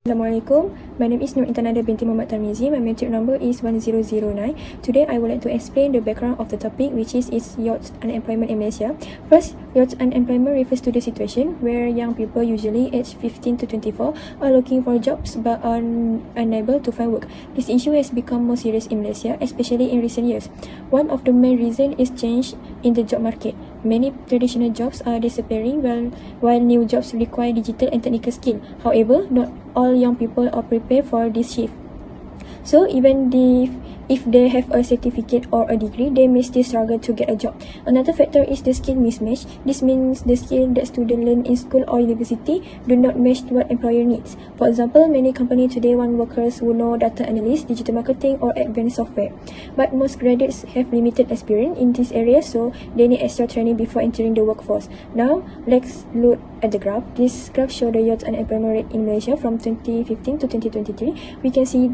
Assalamualaikum. My name is Nur Intanada binti Muhammad Tarmizi. My matric number is 1009. Today, I would like to explain the background of the topic, which is youth unemployment in Malaysia. First, youth unemployment refers to the situation where young people, usually aged 15 to 24, are looking for jobs but are unable to find work. This issue has become more serious in Malaysia, especially in recent years. One of the main reasons is change in the job market. Many traditional jobs are disappearing while new jobs require digital and technical skill. However, not all young people are prepared for this shift. So even if they have a certificate or a degree, they may still struggle to get a job. Another factor is the skill mismatch. This means the skill that students learn in school or university do not match what employer needs. For example, many companies today want workers who know data analysis, digital marketing, or advanced software. But most graduates have limited experience in these areas, so they need extra training before entering the workforce. Now, let's look at the graph. This graph shows the youth unemployment rate in Malaysia from 2015 to 2023. We can see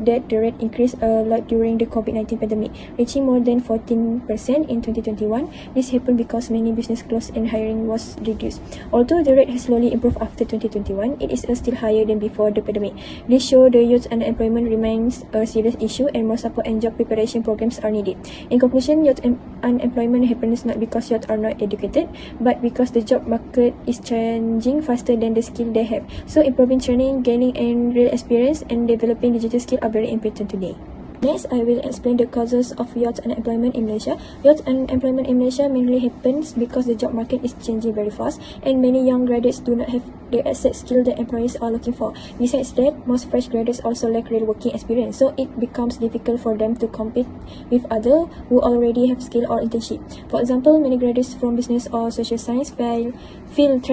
that the rate increased a lot during the COVID-19 pandemic, reaching more than 14% in 2021. This happened because many businesses closed and hiring was reduced. Although the rate has slowly improved after 2021, it is still higher than before the pandemic. This shows the youth unemployment remains a serious issue and more support and job preparation programs are needed. In conclusion, youth unemployment happens not because youth are not educated, but because the job market is changing faster than the skill they have. So improving training, gaining and real experience, and developing digital skills are very important today. Next, I will explain the causes of youth unemployment in Malaysia. Youth unemployment in Malaysia mainly happens because the job market is changing very fast and many young graduates do not have the exact skill that employers are looking for. Besides that, most fresh graduates also lack real working experience, so it becomes difficult for them to compete with others who already have skill or internship. For example, many graduates from business or social science try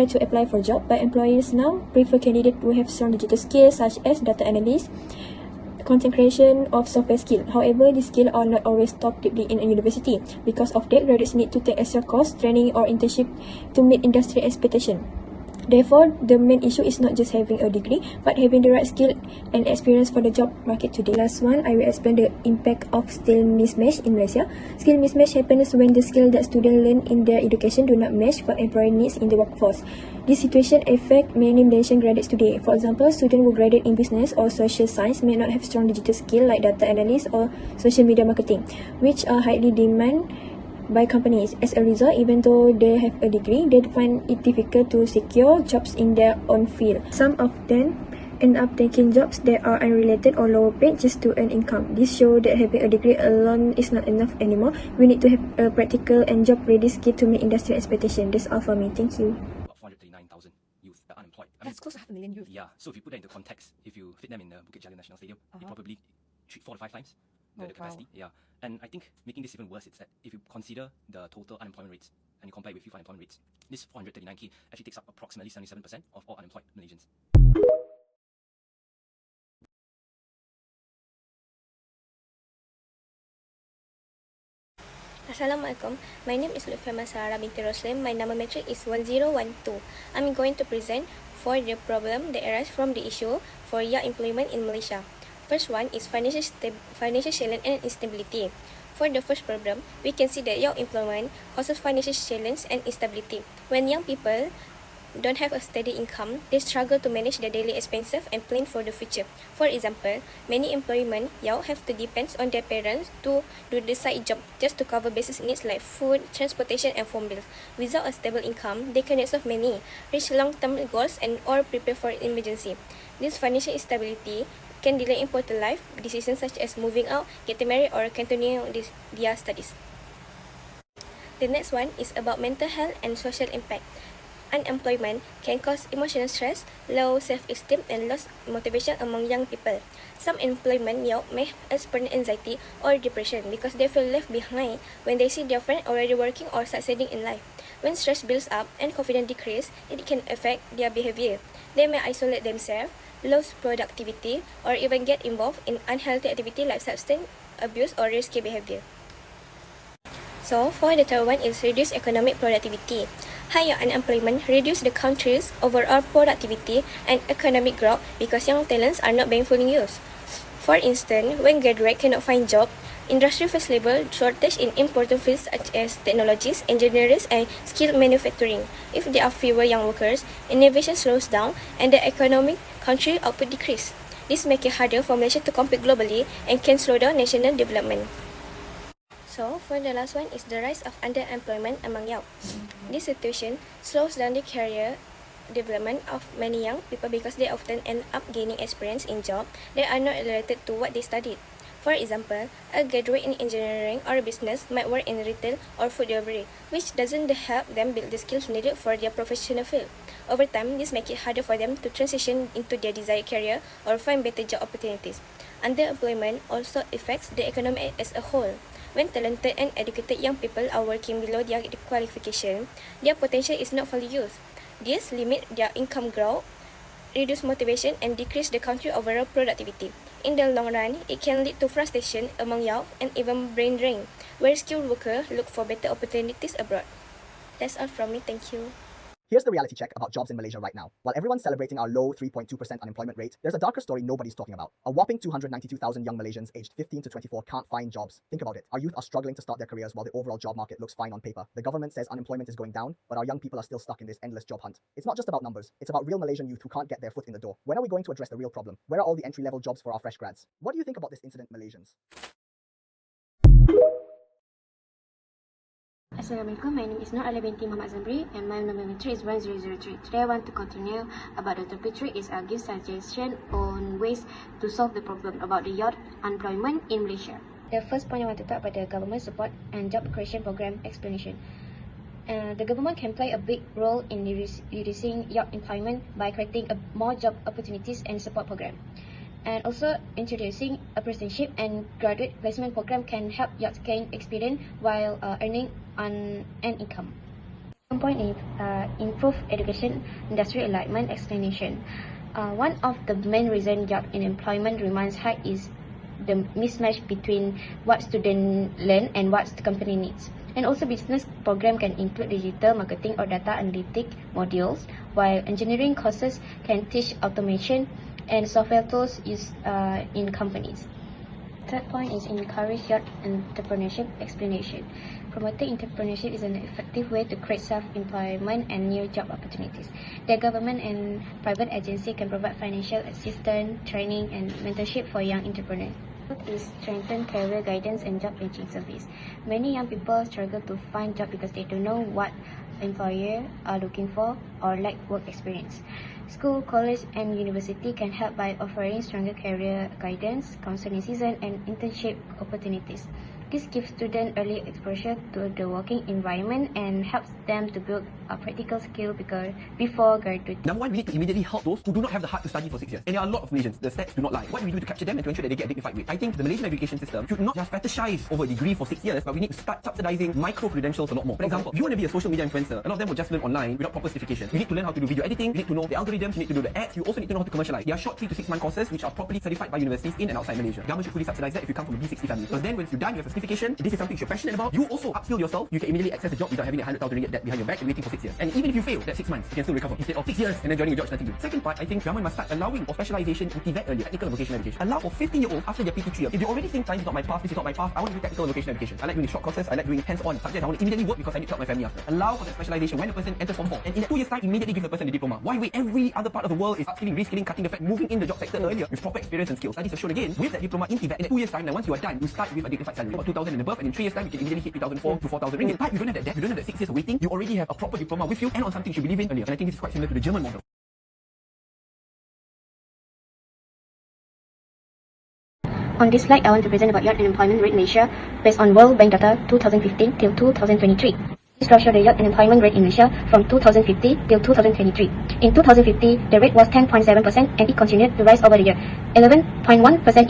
to apply for job, but employers now prefer candidates who have strong digital skills such as data analysis, content creation, of software skill. However, these skills are not always taught deeply in a university. Because of that, graduates need to take extra course, training or internship to meet industry expectation. Therefore, the main issue is not just having a degree, but having the right skill and experience for the job market today. Last one, I will explain the impact of skill mismatch in Malaysia. Skill mismatch happens when the skill that students learn in their education do not match what employer needs in the workforce. This situation affects many Malaysian graduates today. For example, students who graduate in business or social science may not have strong digital skill like data analysis or social media marketing, which are highly demanded by companies. As a result, even though they have a degree, they find it difficult to secure jobs in their own field. Some of them end up taking jobs that are unrelated or lower paid just to earn income. This shows that having a degree alone is not enough anymore. We need to have a practical and job-ready skill to meet industry expectations. That's all for me. Thank you. About 439,000 youth that are unemployed. That's close to 500,000 youth. Yeah, so if you put that into context, if you fit them in the Bukit Jalil National Stadium, it probably 4 to 5 times the capacity. Wow. Yeah, and I think making this even worse is that if you consider the total unemployment rates and you compare it with youth unemployment rates, this 439k actually takes up approximately 77% of all unemployed Malaysians. Assalamualaikum. My name is DUE50032 binti Roslim. My number matric is 1012. I'm going to present for the problem that arises from the issue for young employment in Malaysia. First one is financial challenge and instability. For the first problem, we can see that young employment causes financial challenge and instability. When young people don't have a steady income, they struggle to manage their daily expenses and plan for the future. For example, many employment young have to depend on their parents to do the side job just to cover basic needs like food, transportation and phone bills. Without a stable income, they cannot solve many, reach long-term goals and or prepare for emergency. This financial instability can delay important life decisions such as moving out, getting married or continuing their studies. The next one is about mental health and social impact. Unemployment can cause emotional stress, low self-esteem, and loss motivation among young people. Some employment youth may experience anxiety or depression because they feel left behind when they see their friends already working or succeeding in life. When stress builds up and confidence decreases, it can affect their behavior. They may isolate themselves, lose productivity, or even get involved in unhealthy activity like substance abuse or risky behavior. So, for the third one is reduce economic productivity. Higher unemployment reduces the country's overall productivity and economic growth because young talents are not being fully used. For instance, when graduates cannot find jobs, industry face labor shortage in important fields such as technologies, engineering, and skilled manufacturing. If there are fewer young workers, innovation slows down and the economic country output decrease. This makes it harder for Malaysia to compete globally and can slow down national development. So, for the last one is the rise of underemployment among youth. This situation slows down the career development of many young people because they often end up gaining experience in jobs that are not related to what they studied. For example, a graduate in engineering or business might work in retail or food delivery, which doesn't help them build the skills needed for their professional field. Over time, this makes it harder for them to transition into their desired career or find better job opportunities. Underemployment also affects the economy as a whole. When talented and educated young people are working below their qualification, their potential is not fully used. This limits their income growth, reduce motivation, and decrease the country's overall productivity. In the long run, it can lead to frustration among youth and even brain drain, where skilled workers look for better opportunities abroad. That's all from me. Thank you. Here's the reality check about jobs in Malaysia right now. While everyone's celebrating our low 3.2% unemployment rate, there's a darker story nobody's talking about. A whopping 292,000 young Malaysians aged 15 to 24 can't find jobs. Think about it. Our youth are struggling to start their careers while the overall job market looks fine on paper. The government says unemployment is going down, but our young people are still stuck in this endless job hunt. It's not just about numbers. It's about real Malaysian youth who can't get their foot in the door. When are we going to address the real problem? Where are all the entry-level jobs for our fresh grads? What do you think about this incident, Malaysians? Assalamualaikum, my name is Nur Ala binti Muhammad Zamri and my number is 1003. Today I want to continue about the topic 3 is I'll give suggestion on ways to solve the problem about the youth unemployment in Malaysia. The first point I want to talk about the government support and job creation program explanation. The government can play a big role in reducing youth employment by creating more job opportunities and support program. And also introducing apprenticeship and graduate placement program can help youth gain experience while earning an income. One point is improve education industry alignment explanation. One of the main reasons youth unemployment remains high is the mismatch between what students learn and what the company needs. And also business program can include digital marketing or data analytic modules, while engineering courses can teach automation and software tools used in companies. Third point is encourage youth entrepreneurship explanation. Promoting entrepreneurship is an effective way to create self-employment and new job opportunities. The government and private agency can provide financial assistance, training, and mentorship for young entrepreneurs. Fourth is strengthen career guidance and job matching service. Many young people struggle to find job because they don't know what employers are looking for or lack work experience. School, college, and university can help by offering stronger career guidance, counseling season, and internship opportunities. This gives students early exposure to the working environment and helps them to build a practical skill before graduating. Number one, we need to immediately help those who do not have the heart to study for 6 years. And there are a lot of Malaysians, the stats do not lie. What do we do to capture them and to ensure that they get a dignified wage? I think the Malaysian education system should not just fetishize over a degree for 6 years, but we need to start subsidizing micro-credentials a lot more. For example, if you want to be a social media influencer, a lot of them will just learn online without proper certification. You need to learn how to do video editing, you need to know the algorithms, you need to know the ads, you also need to know how to commercialize. There are short 3 to 6 month courses which are properly certified by universities in and outside Malaysia. Government should fully subsidize that if you come from a B60 family. Because then when you're done, you have a certification, this is something you're passionate about, you also upskill yourself, you can immediately access the job without having a 100,000 ringgit debt behind your back and waiting for 6 years. And even if you fail that 6 months, you can still recover instead of 6 years and then joining a job nothing to do. Second part, I think government must start allowing for specialization in TVET earlier, technical and vocational education. Allow for 15-year-olds after their PT3 years. If you already think science is not my path, this is not my path, I want to do technical and vocational education. I like doing short courses, I like doing hands-on subjects, I want to immediately work because I need to help my family after. Allow for that specialization when a person enters Form 4. And in that 2 years time, immediately give the person the diploma. Why wait? Every other part of the world is upskilling, reskilling, cutting the fat, moving in the job sector earlier with proper experience and skills. Studies have shown again, with that diploma in TVET, in that 2 years time, then once you are done, you start with a dignified salary. About 2,000 and above, and in 3 years time, you can immediately hit 3,004 to 4,000 ringgit. But you don't have that debt, you don't have that 6 years of waiting, you already have a proper diploma with you and on something you should believe in earlier. And I think this is quite similar to the German model. On this slide, I want to present about youth unemployment rate in Malaysia based on World Bank data 2015 till 2023. This graph shows the youth unemployment rate in Malaysia from 2050 till 2023. In 2050, the rate was 10.7% and it continued to rise over the year. 11.1%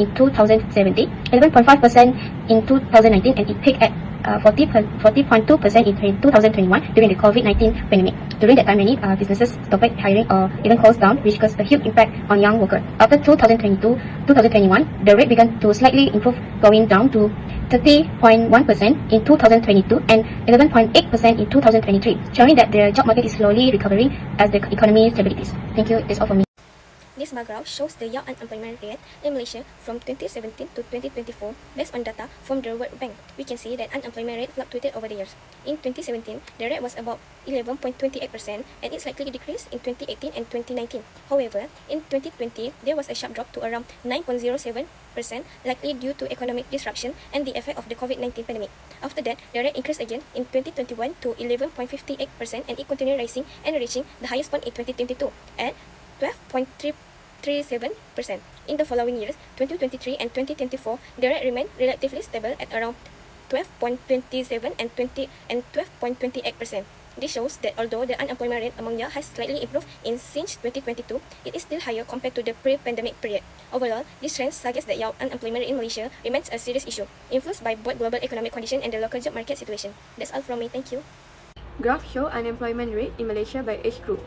in 2017, 11.5% in 2019, and it peaked at 40.2% in 2021 during the COVID-19 pandemic. During that time, many businesses stopped hiring or even closed down, which caused a huge impact on young workers. After 2021, the rate began to slightly improve, going down to 30.1% in 2022 and 11.8% in 2023, showing that the job market is slowly recovering as the economy stabilizes. Thank you. That's all for me. This bar graph shows the young unemployment rate in Malaysia from 2017 to 2024 based on data from the World Bank. We can see that unemployment rate fluctuated over the years. In 2017, the rate was about 11.28% and it's likely decreased in 2018 and 2019. However, in 2020, there was a sharp drop to around 9.07%, likely due to economic disruption and the effect of the COVID-19 pandemic. After that, the rate increased again in 2021 to 11.58% and it continued rising and reaching the highest point in 2022 at 12.37%. In the following years, 2023 and 2024, the rate remained relatively stable at around 12.27% and 12.28%. This shows that although the unemployment rate among young has slightly improved since 2022, it is still higher compared to the pre-pandemic period. Overall, this trend suggests that young unemployment rate in Malaysia remains a serious issue, influenced by both global economic conditions and the local job market situation. That's all from me. Thank you. Graph show unemployment rate in Malaysia by age group.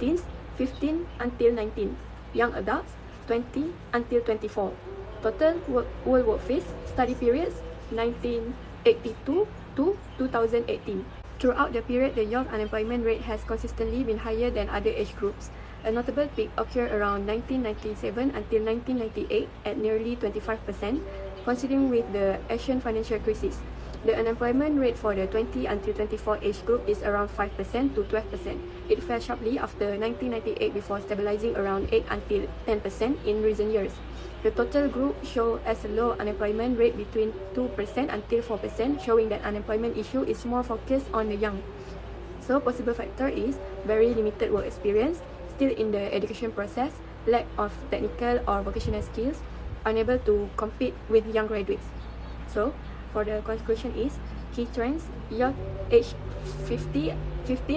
Teens 15 until 19, young adults 20 until 24. Total world workforce study periods 1982 to 2018. Throughout the period, the young unemployment rate has consistently been higher than other age groups. A notable peak occurred around 1997 until 1998 at nearly 25%, coinciding with the Asian financial crisis. The unemployment rate for the 20 until 24 age group is around 5% to 12%. It fell sharply after 1998 before stabilizing around 8 until 10% in recent years. The total group show as a low unemployment rate between 2% until 4%, showing that unemployment issue is more focused on the young. So possible factor is very limited work experience, still in the education process, lack of technical or vocational skills, unable to compete with young graduates. So for the conclusion is, key trends, young age 15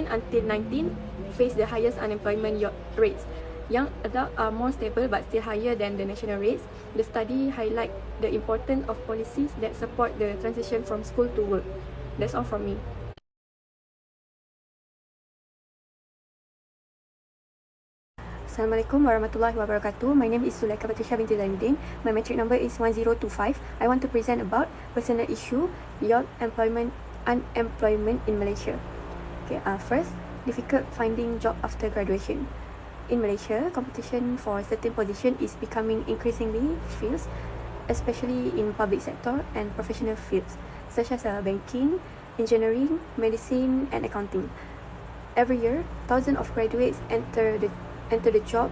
until 19 face the highest unemployment rates. Young adults are more stable but still higher than the national rates. The study highlight the importance of policies that support the transition from school to work. That's all from me. Assalamualaikum warahmatullahi wabarakatuh. My name is Zulaika Patricia binti Zainuddin. My metric number is 1025. I want to present about personal issue, youth unemployment in Malaysia. Okay, first, difficult finding job after graduation. In Malaysia, competition for certain position is becoming increasingly fierce, especially in public sector and professional fields such as banking, engineering, medicine, and accounting. Every year, thousands of graduates enter the job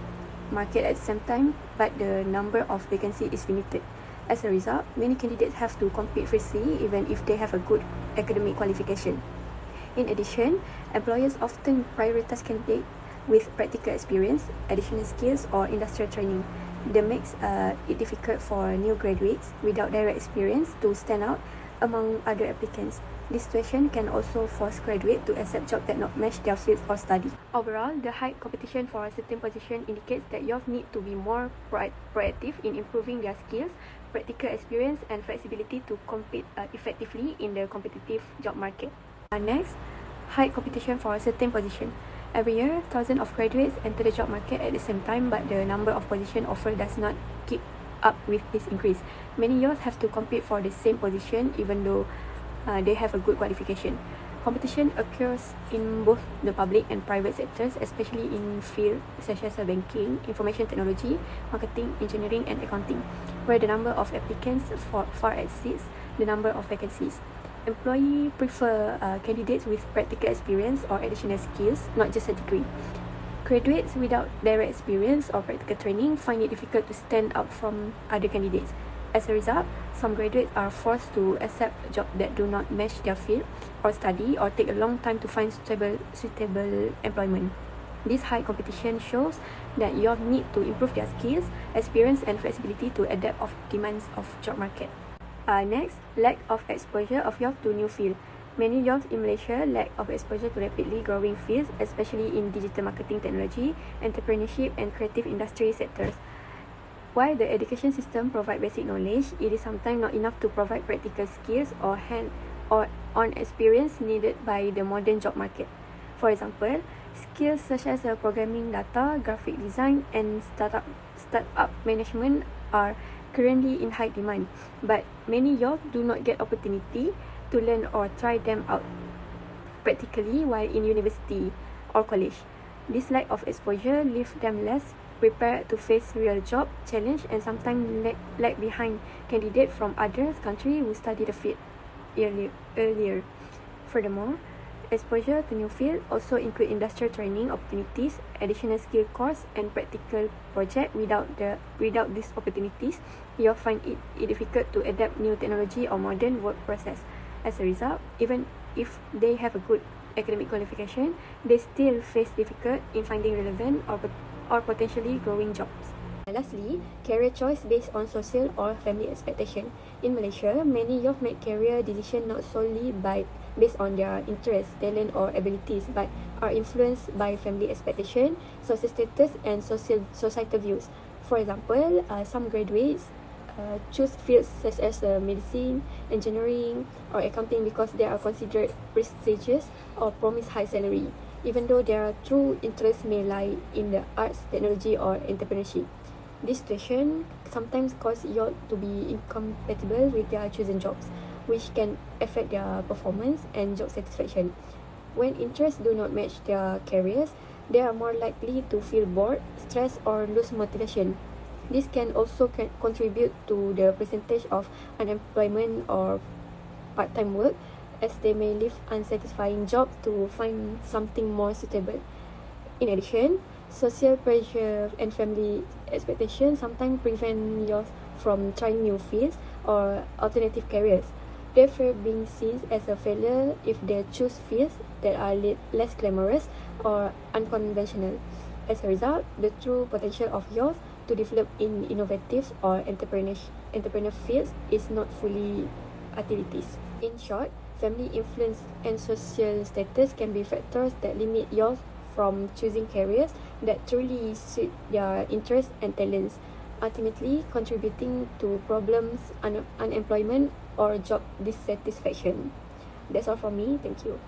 market at the same time, but the number of vacancies is limited. As a result, many candidates have to compete fiercely even if they have a good academic qualification. In addition, employers often prioritize candidates with practical experience, additional skills, or industrial training. That makes it difficult for new graduates without direct experience to stand out among other applicants. This situation can also force graduates to accept jobs that not match their fields or study. Overall, the high competition for a certain position indicates that youth need to be more proactive in improving their skills, practical experience, and flexibility to compete effectively in the competitive job market. Next, high competition for a certain position. Every year, thousands of graduates enter the job market at the same time, but the number of positions offered does not keep up with this increase. Many youth have to compete for the same position even though they have a good qualification. Competition occurs in both the public and private sectors, especially in fields such as banking, information technology, marketing, engineering, and accounting, where the number of applicants far exceeds the number of vacancies. Employees prefer candidates with practical experience or additional skills, not just a degree. Graduates without direct experience or practical training find it difficult to stand out from other candidates. As a result, some graduates are forced to accept jobs that do not match their field or study, or take a long time to find suitable employment. This high competition shows that youth need to improve their skills, experience, and flexibility to adapt to demands of job market. Next, lack of exposure of youth to new field. Many youth in Malaysia lack of exposure to rapidly growing fields, especially in digital marketing technology, entrepreneurship, and creative industry sectors. While the education system provides basic knowledge, it is sometimes not enough to provide practical skills or on experience needed by the modern job market. For example, skills such as programming, data, graphic design, and startup management are currently in high demand, but many youth do not get opportunity to learn or try them out practically while in university or college. This lack of exposure leaves them less prepared to face real job challenge and sometimes lag behind candidates from other countries who study the field earlier. Furthermore, exposure to new field also include industrial training opportunities, additional skill course, and practical project. Without these opportunities, you'll find it difficult to adapt new technology or modern work process. As a result, even if they have a good academic qualification, they still face difficult in finding relevant or potentially growing jobs. Lastly, career choice based on social or family expectation. In Malaysia, many youth make career decisions not solely based on their interests, talent, or abilities, but are influenced by family expectation, social status, and societal views. For example, some graduates choose fields such as medicine, engineering, or accounting because they are considered prestigious or promise high salary, even though their true interests may lie in the arts, technology, or entrepreneurship. This situation sometimes cause youth to be incompatible with their chosen jobs, which can affect their performance and job satisfaction. When interests do not match their careers, they are more likely to feel bored, stressed, or lose motivation. This can also contribute to the percentage of unemployment or part-time work, as they may leave unsatisfying jobs to find something more suitable. In addition, social pressure and family expectations sometimes prevent youth from trying new fields or alternative careers, therefore being seen as a failure if they choose fields that are less glamorous or unconventional. As a result, the true potential of youth to develop in innovative or entrepreneur fields is not fully utilized. In short, family influence and social status can be factors that limit youth from choosing careers that truly suit their interests and talents, ultimately contributing to problems, unemployment, or job dissatisfaction. That's all from me. Thank you.